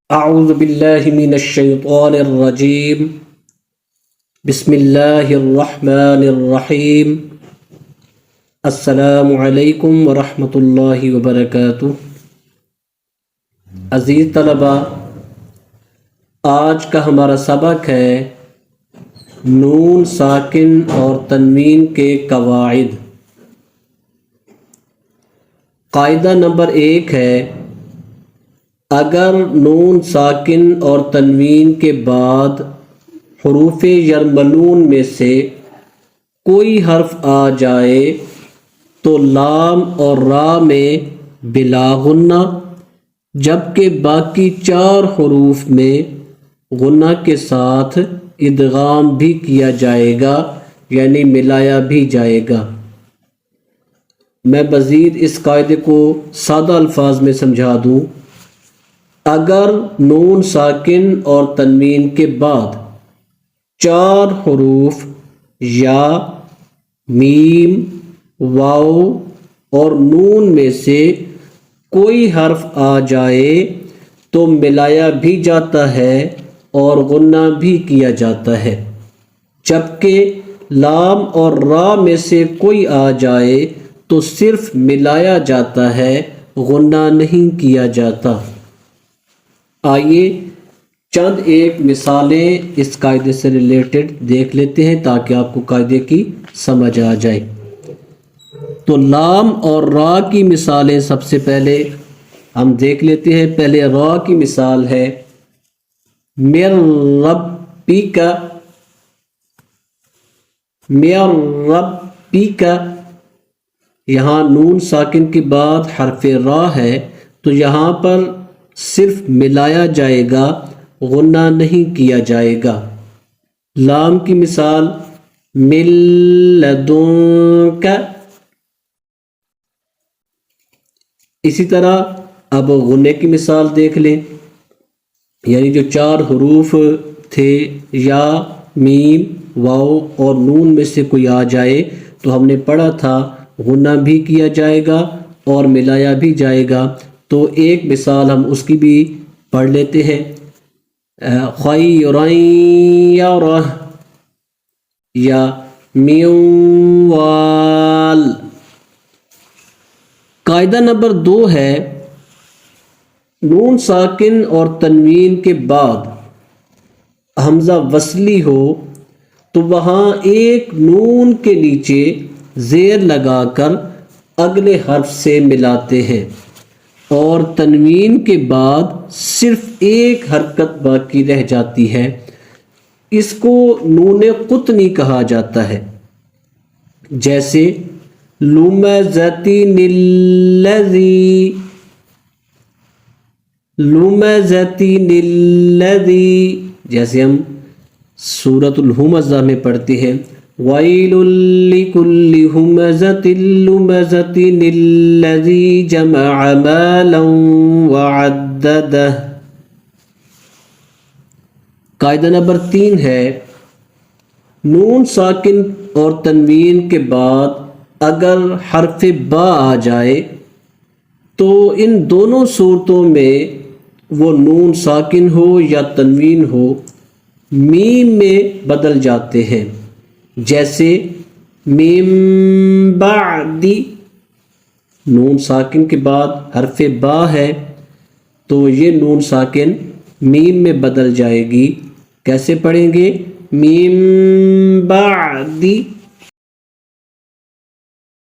اعوذ باللہ من الشیطان الرجیم بسم اللہ الرحمن الرحیم السلام علیکم ورحمۃ اللہ وبرکاتہ۔ عزیز طلبہ، آج کا ہمارا سبق ہے نون ساکن اور تنوین کے قواعد۔ قاعدہ نمبر 1 ہے، اگر نون ساکن اور تنوین کے بعد حروف یرملون میں سے کوئی حرف آ جائے تو لام اور را میں بلا غنہ، جبکہ باقی 4 حروف میں غنہ کے ساتھ ادغام بھی کیا جائے گا، یعنی ملایا بھی جائے گا۔ میں مزید اس قاعدے کو سادہ الفاظ میں سمجھا دوں۔ اگر نون ساکن اور تنوین کے بعد 4 حروف یا میم، واو اور نون میں سے کوئی حرف آ جائے تو ملایا بھی جاتا ہے اور غنہ بھی کیا جاتا ہے، جبکہ لام اور را میں سے کوئی آ جائے تو صرف ملایا جاتا ہے، غنہ نہیں کیا جاتا۔ آئیے چند ایک مثالیں اس قاعدے سے ریلیٹڈ دیکھ لیتے ہیں تاکہ آپ کو قاعدے کی سمجھ آ جائے۔ تو لام اور را کی مثالیں سب سے پہلے ہم دیکھ لیتے ہیں۔ پہلے را کی مثال ہے مِن رَبِّکَ، مِن رَبِّکَ، یہاں نون ساکن کے بعد حرف را ہے تو یہاں پر صرف ملایا جائے گا، غنہ نہیں کیا جائے گا۔ لام کی مثال مِن لَدُنکَ۔ اسی طرح اب غنے کی مثال دیکھ لیں، یعنی جو 4 حروف تھے یا میم، واو اور نون میں سے کوئی آ جائے تو ہم نے پڑھا تھا غنہ بھی کیا جائے گا اور ملایا بھی جائے گا۔ تو ایک مثال ہم اس کی بھی پڑھ لیتے ہیں، خَيْرًا يَرَهُ یا میوال۔ قاعدہ نمبر 2 ہے، نون ساکن اور تنوین کے بعد حمزہ وصلی ہو تو وہاں ایک نون کے نیچے زیر لگا کر اگلے حرف سے ملاتے ہیں، اور تنوین کے بعد صرف ایک حرکت باقی رہ جاتی ہے، اس کو نون قطنی کہا جاتا ہے۔ جیسے لُمَزَةٍ الَّذِي، لُمَزَةٍ الَّذِي، جیسے ہم سورۃ الہمزہ میں پڑھتے ہیں وَيْلٌ لِكُلِّ هُمَزَةٍ لُمَزَةٍ الَّذِي جَمَعَ مَالًا وَعَدَّدَهُ۔ قاعدہ نمبر 3 ہے، نون ساکن اور تنوین کے بعد اگر حرف با آ جائے تو ان دونوں صورتوں میں وہ نون ساکن ہو یا تنوین ہو میم میں بدل جاتے ہیں۔ جیسے مِن بَعْدِ، نون ساکن کے بعد حرف با ہے تو یہ نون ساکن میم میں بدل جائے گی۔ کیسے پڑھیں گے؟ مِن بَعْدِ